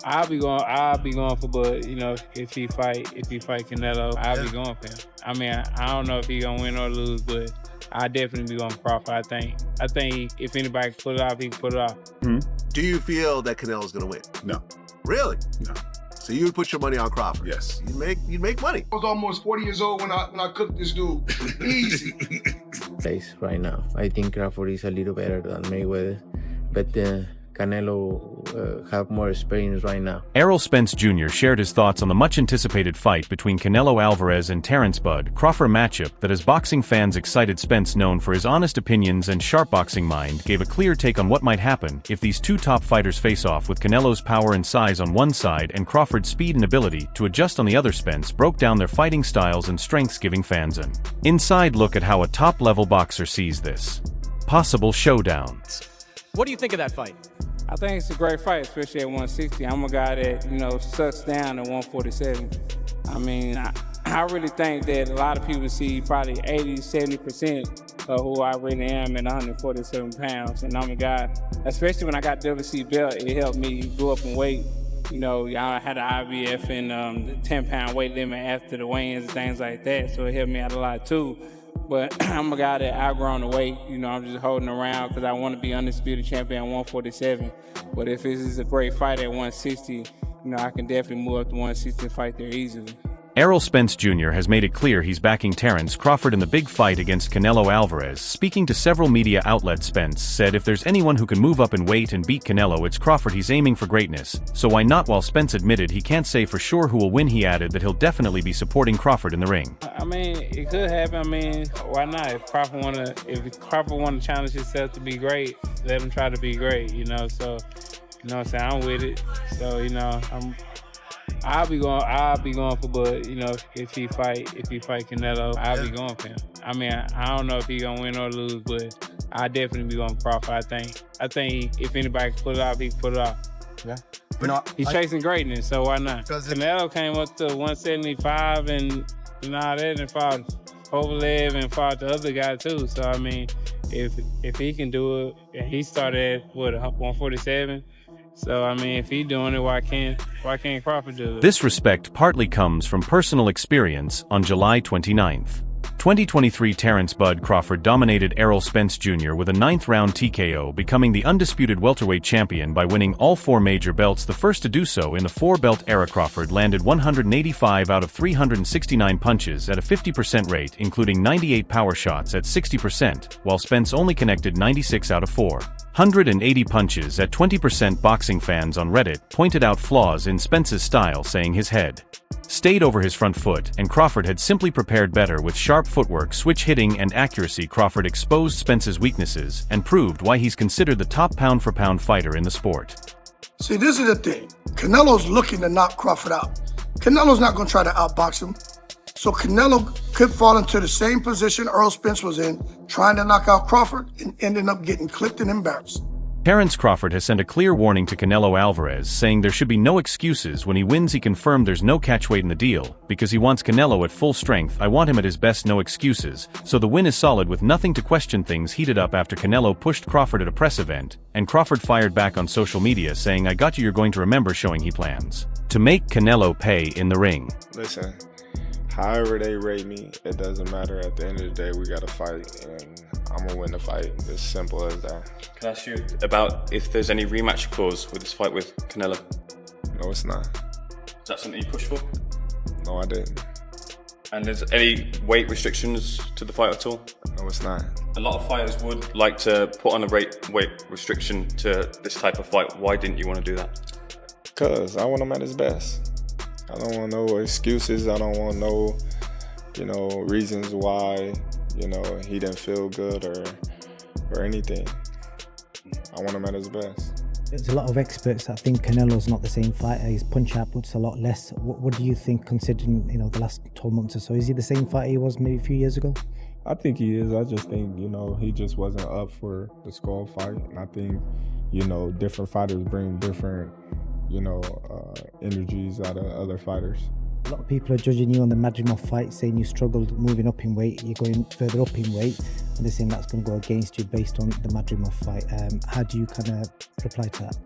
I'll be going for Bud. You know, if he fight Canelo, I'll be going for him. I mean, I don't know if he gonna win or lose, but I definitely be going for Crawford. I think if anybody can pull it off, he can pull it off. Do you feel that Canelo's gonna win? No. Really? No. So you would put your money on Crawford? Yes. You'd make money. I was almost 40 years old when I cooked this dude. Easy. Right now, I think Crawford is a little better than Mayweather, but Canelo have more experience right now. Errol Spence Jr. shared his thoughts on the much-anticipated fight between Canelo Alvarez and Terence "Bud" Crawford matchup that has boxing fans excited. Spence, known for his honest opinions and sharp boxing mind, gave a clear take on what might happen if these two top fighters face off, with Canelo's power and size on one side and Crawford's speed and ability to adjust on the other. Spence broke down their fighting styles and strengths, giving fans an inside look at how a top-level boxer sees this possible showdown. What do you think of that fight? I think it's a great fight, especially at 160. I'm a guy that, sucks down at 147. I mean, I really think that a lot of people see probably 80-70% of who I really am at 147 pounds. And I'm a guy, especially when I got WC belt, it helped me go up in weight. I had an IVF and the 10-pound weight limit after the weigh-ins and things like that, so it helped me out a lot too. But I'm a guy that outgrown the weight. I'm just holding around because I want to be undisputed champion at 147. But if this is a great fight at 160, I can definitely move up to 160 and fight there easily. Errol Spence Jr. has made it clear he's backing Terence Crawford in the big fight against Canelo Alvarez. Speaking to several media outlets, Spence said if there's anyone who can move up in weight and beat Canelo, it's Crawford. He's aiming for greatness, so why not? While Spence admitted he can't say for sure who will win, he added that he'll definitely be supporting Crawford in the ring. I mean, it could happen. I mean, why not? If Crawford want to challenge himself to be great, let him try to be great, So, I'm with it. So, I'll be going for Bud. If he fight Canelo, I'll be going for him. I mean, I don't know if he gonna win or lose, but I definitely be going for Crawford. I think if anybody can pull it off, he can pull it off. Yeah. He's chasing greatness, so why not? Canelo came up to 175 and all that, and fought Kovalev and fought the other guy too. So I mean, if he can do it, and he started at 147. So, I mean, if he's doing it, why can't Crawford do it? This respect partly comes from personal experience. On July 29th, 2023, Terence "Bud" Crawford dominated Errol Spence Jr. with a 9th-round TKO, becoming the undisputed welterweight champion by winning all 4 major belts, the first to do so in the 4-belt era. Crawford landed 185 out of 369 punches at a 50% rate, including 98 power shots at 60%, while Spence only connected 96 out of 480 punches at 20%. Boxing fans on Reddit pointed out flaws in Spence's style, saying his head stayed over his front foot, and Crawford had simply prepared better with sharp footwork, switch hitting, and accuracy. Crawford exposed Spence's weaknesses and proved why he's considered the top pound-for-pound fighter in the sport. See, this is the thing. Canelo's looking to knock Crawford out. Canelo's not going to try to outbox him. So Canelo could fall into the same position Errol Spence was in, trying to knock out Crawford and ending up getting clipped and embarrassed. Terence Crawford has sent a clear warning to Canelo Alvarez, saying there should be no excuses when he wins. He confirmed there's no catchweight in the deal, because he wants Canelo at full strength. I want him at his best, no excuses. So the win is solid with nothing to question. Things heated up after Canelo pushed Crawford at a press event, and Crawford fired back on social media saying, "I got you, you're going to remember," showing he plans to make Canelo pay in the ring. Listen, however they rate me, it doesn't matter. At the end of the day, we got to fight, and I'm going to win the fight. As simple as that. Can I ask you about if there's any rematch clause with this fight with Canelo? No, it's not. Is that something you pushed for? No, I didn't. And there's any weight restrictions to the fight at all? No, it's not. A lot of fighters would like to put on a weight restriction to this type of fight. Why didn't you want to do that? Because I want him at his best. I don't want no excuses. I don't want no, reasons why, he didn't feel good or anything. I want him at his best. There's a lot of experts that think Canelo's not the same fighter. His punch output's a lot less. What do you think, considering the last 12 months or so? Is he the same fighter he was maybe a few years ago? I think he is. I just think he just wasn't up for the Skull fight. And I think different fighters bring different energies out of other fighters. A lot of people are judging you on the Madrimov fight, saying you struggled moving up in weight. You're going further up in weight, and they're saying that's going to go against you based on the Madrimov fight. How do you kind of reply to that?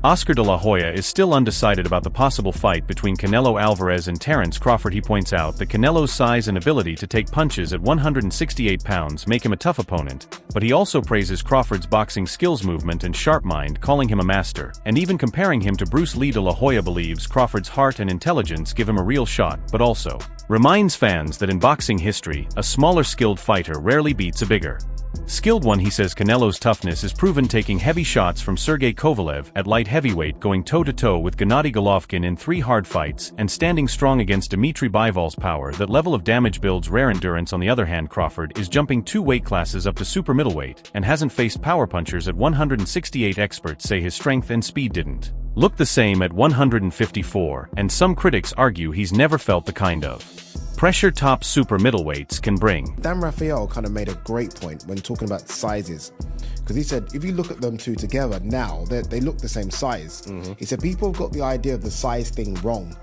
Oscar de la Hoya is still undecided about the possible fight between Canelo Alvarez and Terence Crawford. He points out that Canelo's size and ability to take punches at 168 pounds make him a tough opponent, but he also praises Crawford's boxing skills, movement and sharp mind, calling him a master, and even comparing him to Bruce Lee. De la Hoya believes Crawford's heart and intelligence give him a real shot, but also reminds fans that in boxing history, a smaller skilled fighter rarely beats a bigger skilled one. He says Canelo's toughness is proven taking heavy shots from Sergey Kovalev at light heavyweight, going toe-to-toe with Gennady Golovkin in 3 hard fights, and standing strong against Dmitry Bivol's power. That level of damage builds rare endurance. On the other hand, Crawford is jumping 2 weight classes up to super middleweight, and hasn't faced power punchers at 168. Experts say his strength and speed didn't look the same at 154, and some critics argue he's never felt the kind of pressure top super middleweights can bring. Dan Rafael kind of made a great point when talking about sizes, because he said if you look at them two together now, they look the same size. He said people have got the idea of the size thing wrong.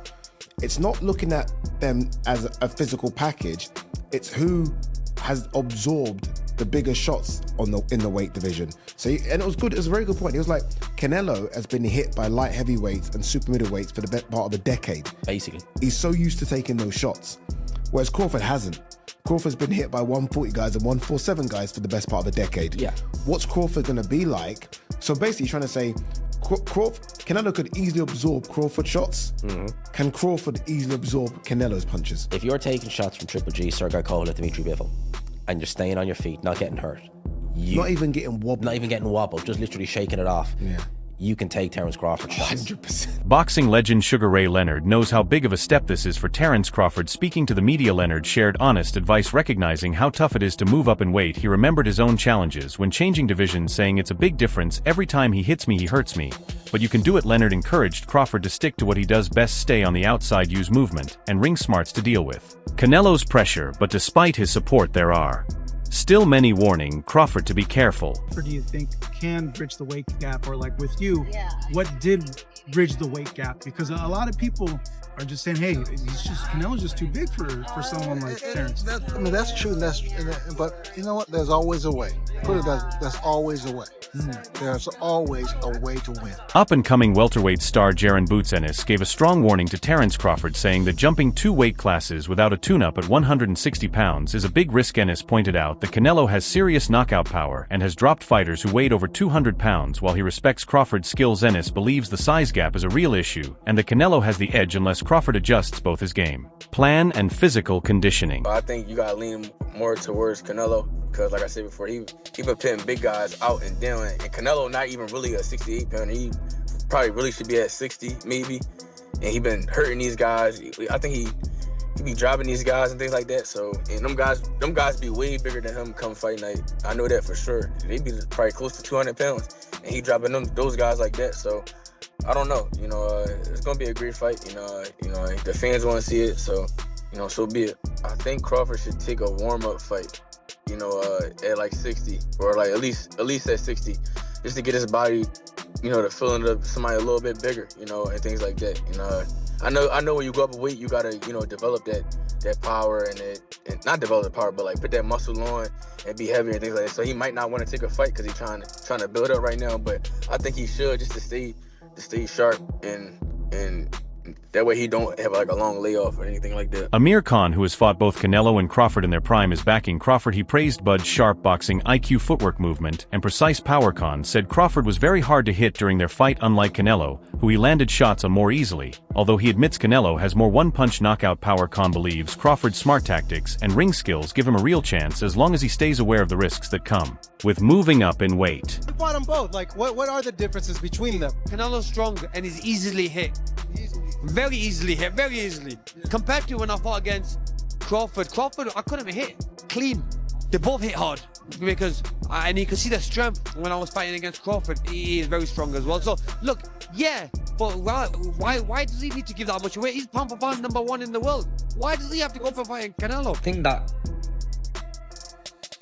It's not looking at them as a physical package, it's who has absorbed the bigger shots in the weight division. So, and it was good. It was a very good point. He was like, Canelo has been hit by light heavyweights and super middleweights for the best part of a decade. Basically, he's so used to taking those shots, whereas Crawford hasn't. Crawford's been hit by 140 guys and 147 guys for the best part of a decade. Yeah. What's Crawford going to be like? So basically, he's trying to say, Canelo could easily absorb Crawford shots. Can Crawford easily absorb Canelo's punches? If you're taking shots from Triple G, Sergey Kovalev, Dmitry Bivol, and you're staying on your feet, not getting hurt, not even getting wobbled, just literally shaking it off. Yeah. You can take Terence Crawford shots. 100%. Boxing legend Sugar Ray Leonard knows how big of a step this is for Terence Crawford. Speaking to the media, Leonard shared honest advice, recognizing how tough it is to move up in weight. He remembered his own challenges when changing divisions, saying it's a big difference. Every time he hits me, he hurts me. But you can do it. Leonard encouraged Crawford to stick to what he does best, stay on the outside, use movement and ring smarts to deal with Canelo's pressure. But despite his support, there are still many warning Crawford to be careful. Or do you think can bridge the weight gap, or like with you, what did bridge the weight gap? Because a lot of people are just saying, hey, Canelo's just too big for someone like Terence. I mean, that's true. But you know what? There's always a way. Put it as there's always a way. There's always a way to win. Up-and-coming welterweight star Jaron Boots Ennis gave a strong warning to Terence Crawford, saying that jumping 2 weight classes without a tune-up at 160 pounds is a big risk. Ennis pointed out that Canelo has serious knockout power and has dropped fighters who weighed over 200 pounds. While he respects Crawford's skills, Ennis believes the size gap is a real issue and that Canelo has the edge unless Crawford adjusts both his game plan and physical conditioning. I think you gotta lean more towards Canelo, because like I said before, he been pitting big guys out and down, and Canelo not even really a 68 pounder. He probably really should be at 60 maybe, and he been hurting these guys. I think he be dropping these guys and things like that. So, and them guys be way bigger than him come fight night. I know that for sure. They be probably close to 200 pounds, and he dropping those guys like that. So I don't know. It's gonna be a great fight. The fans want to see it, so so be it. I think Crawford should take a warm-up fight, at like 60, or like at least at 60, just to get his body, to fill into somebody a little bit bigger, and things like that. I know when you go up in weight, you gotta, develop that power and not develop the power, but like put that muscle on and be heavier and things like that. So he might not want to take a fight because he's trying to build up right now, but I think he should, just to stay sharp and that way he don't have like a long layoff or anything like that. Amir Khan, who has fought both Canelo and Crawford in their prime, is backing Crawford. He praised Bud's sharp boxing IQ, footwork movement, and precise power. Khan said Crawford was very hard to hit during their fight, unlike Canelo, who he landed shots on more easily, although he admits Canelo has more one-punch knockout power. Khan believes Crawford's smart tactics and ring skills give him a real chance as long as he stays aware of the risks that come with moving up in weight. I fought them both. Like, what are the differences between them? Canelo's stronger and is easily hit. Very easily hit, very easily. Compared to when I fought against Crawford, I couldn't hit clean. They both hit hard and you can see the strength when I was fighting against Crawford. He is very strong as well. So look, yeah, but why does he need to give that much away? He's pound for pound #1 in the world. Why does he have to go for fighting Canelo? I think that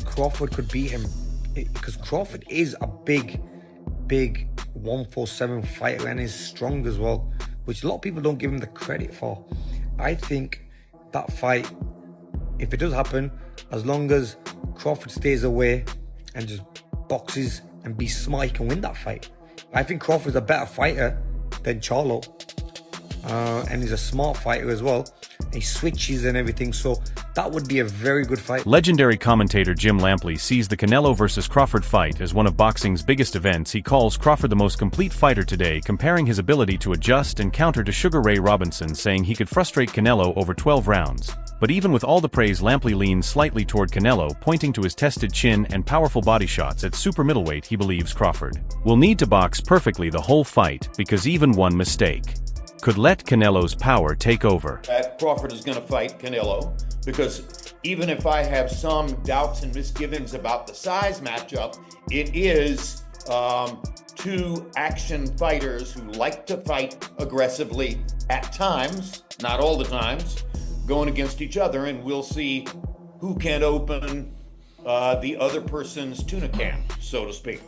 Crawford could beat him because Crawford is a big 147 fighter and is strong as well, which a lot of people don't give him the credit for. I think that fight, if it does happen, as long as Crawford stays away and just boxes and be smart, he can win that fight. I think Crawford's a better fighter than Charlo. And he's a smart fighter as well. He switches and everything, so that would be a very good fight. Legendary commentator Jim Lampley sees the Canelo vs. Crawford fight as one of boxing's biggest events. He calls Crawford the most complete fighter today, comparing his ability to adjust and counter to Sugar Ray Robinson, saying he could frustrate Canelo over 12 rounds. But even with all the praise, Lampley leans slightly toward Canelo, pointing to his tested chin and powerful body shots. At super middleweight, he believes Crawford will need to box perfectly the whole fight, because even one mistake could let Canelo's power take over. Crawford is going to fight Canelo, because even if I have some doubts and misgivings about the size matchup, it is two action fighters who like to fight aggressively at times, not all the times, going against each other, and we'll see who can open the other person's tuna can, so to speak.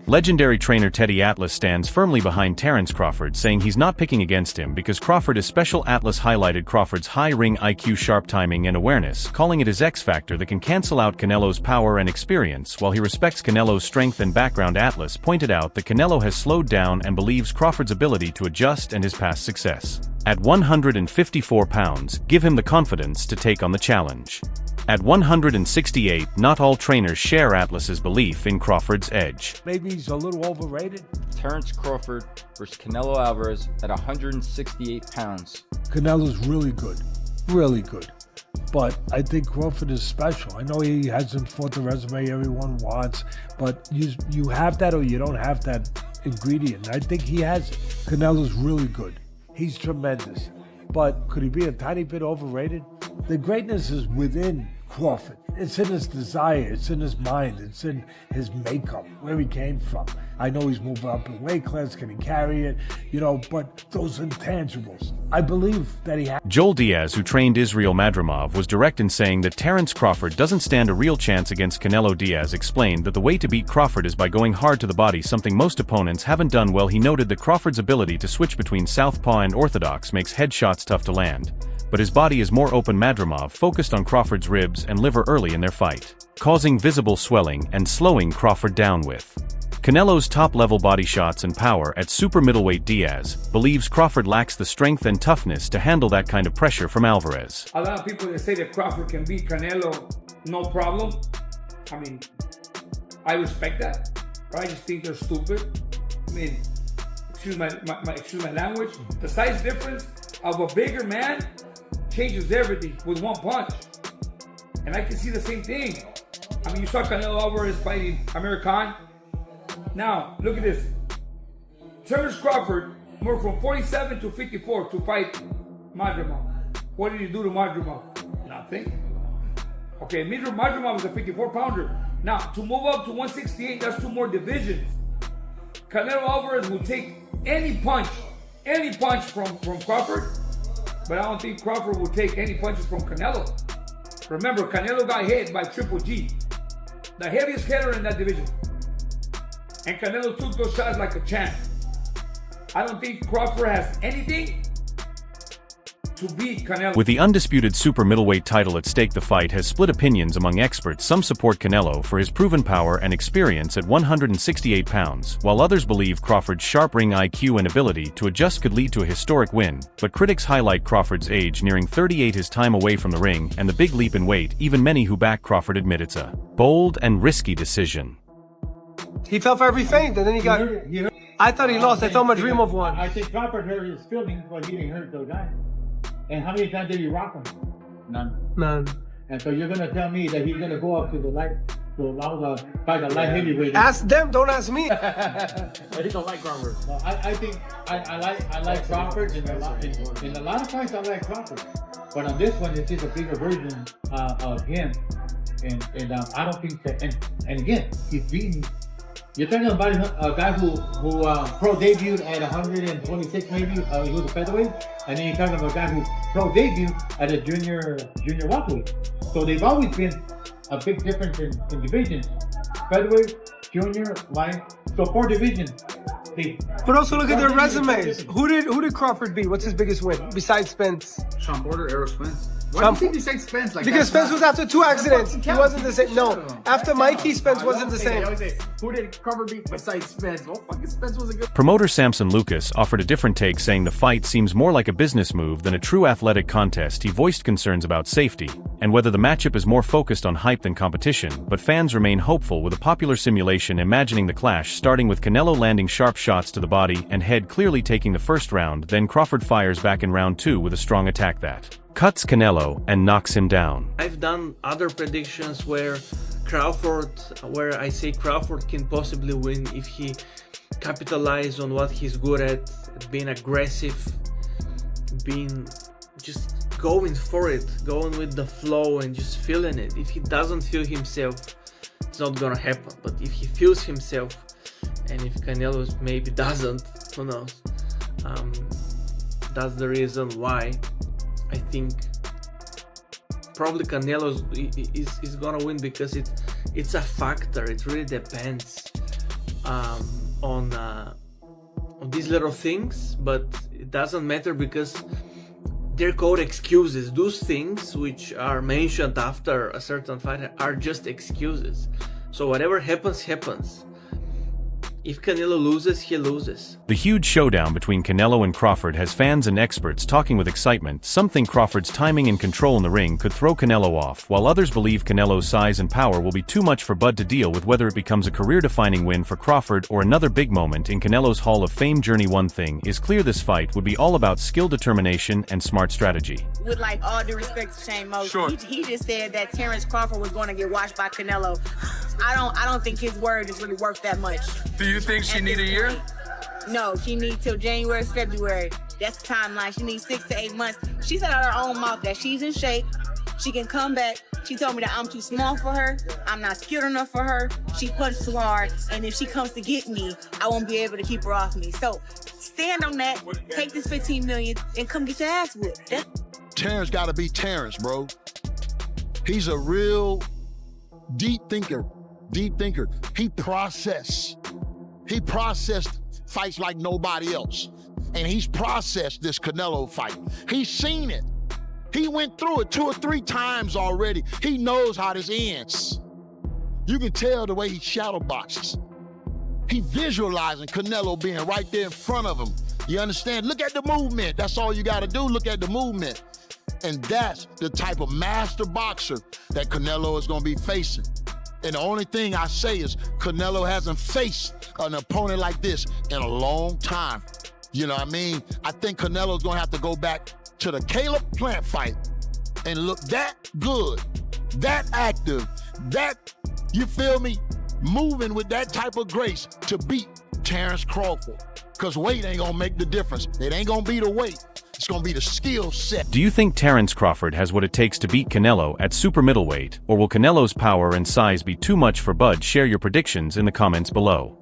Legendary trainer Teddy Atlas stands firmly behind Terence Crawford, saying he's not picking against him because Crawford is special. Atlas highlighted Crawford's high ring IQ, sharp timing, and awareness, calling it his X factor that can cancel out Canelo's power and experience. While he respects Canelo's strength and background, Atlas pointed out that Canelo has slowed down and believes Crawford's ability to adjust and his past success. At 154 pounds, give him the confidence to take on the challenge. At 168, not all trainers share Atlas's belief in Crawford's edge. Maybe he's a little overrated. Terence Crawford versus Canelo Alvarez at 168 pounds. Canelo's really good. Really good. But I think Crawford is special. I know he hasn't fought the resume everyone wants, but you have that or you don't have that ingredient. I think he has it. Canelo's really good. He's tremendous. But could he be a tiny bit overrated? The greatness is within Crawford. It's in his desire, it's in his mind, it's in his makeup, where he came from. I know he's moving up in weight class, can he carry it? But those intangibles, I believe that he has. Joel Diaz, who trained Israel Madrimov, was direct in saying that Terence Crawford doesn't stand a real chance against Canelo. Diaz explained that the way to beat Crawford is by going hard to the body, something most opponents haven't done well. He noted that Crawford's ability to switch between southpaw and orthodox makes headshots tough to land, but his body is more open. Madrimov focused on Crawford's ribs and liver early in their fight, causing visible swelling and slowing Crawford down with Canelo's top-level body shots and power. At super middleweight, Diaz believes Crawford lacks the strength and toughness to handle that kind of pressure from Alvarez. A lot of people that say that Crawford can beat Canelo, no problem. I mean, I respect that, but I just think they're stupid. I mean, excuse my language. The size difference of a bigger man changes everything with one punch. And I can see the same thing. I mean, you saw Canelo Alvarez fighting Amir Khan. Now, look at this. Terence Crawford moved from 47 to 54 to fight Madrimov. What did he do to Madrimov? Nothing. Okay, Madrimov was a 54-pounder. Now, to move up to 168, that's 2 more divisions. Canelo Alvarez will take any punch from Crawford, but I don't think Crawford will take any punches from Canelo. Remember, Canelo got hit by Triple G, the heaviest hitter in that division. And Canelo took those shots like a champ. I don't think Crawford has anything to beat Canelo. With the undisputed super middleweight title at stake, the fight has split opinions among experts. Some support Canelo for his proven power and experience at 168 pounds, while others believe Crawford's sharp ring IQ and ability to adjust could lead to a historic win. But critics highlight Crawford's age, nearing 38, his time away from the ring, and the big leap in weight. Even many who back Crawford admit it's a bold and risky decision. He fell for every feint, and then he got... I thought he lost. I thought Madrimov won. I think Crawford hurt his feelings, but he didn't hurt the guy. And how many times did he rock him? None. And so you're going to tell me that he's going to go up to the light, to allow the fight the light heavyweight? Ask them, don't ask me. But he don't like Crawford. Well, I think I like Crawford. In a lot of fights, I like Crawford. But on this one, it's just a bigger version of him. And I don't think that. And again, he's beaten. You're talking about a guy who pro debuted at 126 maybe. He was a featherweight, and then you're talking about a guy who pro debuted at a junior welterweight. So they've always been a big difference in divisions: featherweight, junior, light. So 4 divisions. But also look at their resumes. Who did Crawford beat? What's his biggest win besides Spence? Sean Porter, Errol Spence. Why do you think you say Spence like because that? Spence was after 2 accidents. He wasn't the same. No, after Mikey, Spence wasn't the same. Who did Crawford beat besides Spence? Well, fucking Spence was a good. Promoter Samson Lucas offered a different take, saying the fight seems more like a business move than a true athletic contest. He voiced concerns about safety and whether the matchup is more focused on hype than competition, but fans remain hopeful, with a popular simulation imagining the clash starting with Canelo landing sharp shots to the body and head, clearly taking the first round. Then Crawford fires back in round 2 with a strong attack that cuts Canelo and knocks him down. I've done other predictions where I say Crawford can possibly win if he capitalizes on what he's good at, being aggressive, being just going for it, going with the flow and just feeling it. If he doesn't feel himself, it's not gonna happen. But if he feels himself, and if Canelo maybe doesn't, who knows? That's the reason why I think probably Canelo is gonna win, because it's a factor. It really depends on these little things, but it doesn't matter because they're called excuses. Those things which are mentioned after a certain fight are just excuses. So whatever happens, happens. If Canelo loses, he loses. The huge showdown between Canelo and Crawford has fans and experts talking with excitement. Some think Crawford's timing and control in the ring could throw Canelo off, while others believe Canelo's size and power will be too much for Bud to deal with. Whether it becomes a career-defining win for Crawford or another big moment in Canelo's Hall of Fame journey, one thing is clear: this fight would be all about skill, determination, and smart strategy. With like all due respect to Shane Mosley, sure. he just said that Terence Crawford was going to get watched by Canelo. I don't think his word is really worth that much. Do you think she need a year? No, she needs till January, February. That's the timeline. She needs 6 to 8 months. She said out of her own mouth that she's in shape. She can come back. She told me that I'm too small for her. I'm not skilled enough for her. She punched too hard. And if she comes to get me, I won't be able to keep her off me. So stand on that. Take this $15 million and come get your ass whipped. Terence got to be Terence, bro. He's a real deep thinker. He processed fights like nobody else. And he's processed this Canelo fight. He's seen it. He went through it 2 or 3 times already. He knows how this ends. You can tell the way he shadow boxes. He visualizing Canelo being right there in front of him. You understand? Look at the movement. That's all you got to do. Look at the movement. And that's the type of master boxer that Canelo is going to be facing. And the only thing I say is Canelo hasn't faced an opponent like this in a long time. You know what I mean? I think Canelo's gonna have to go back to the Caleb Plant fight and look that good, that active, that, you feel me, moving with that type of grace to beat Terence Crawford. Because weight ain't gonna make the difference. It ain't gonna be the weight. It's gonna be the skill set. Do you think Terence Crawford has what it takes to beat Canelo at super middleweight, or will Canelo's power and size be too much for Bud? Share your predictions in the comments below.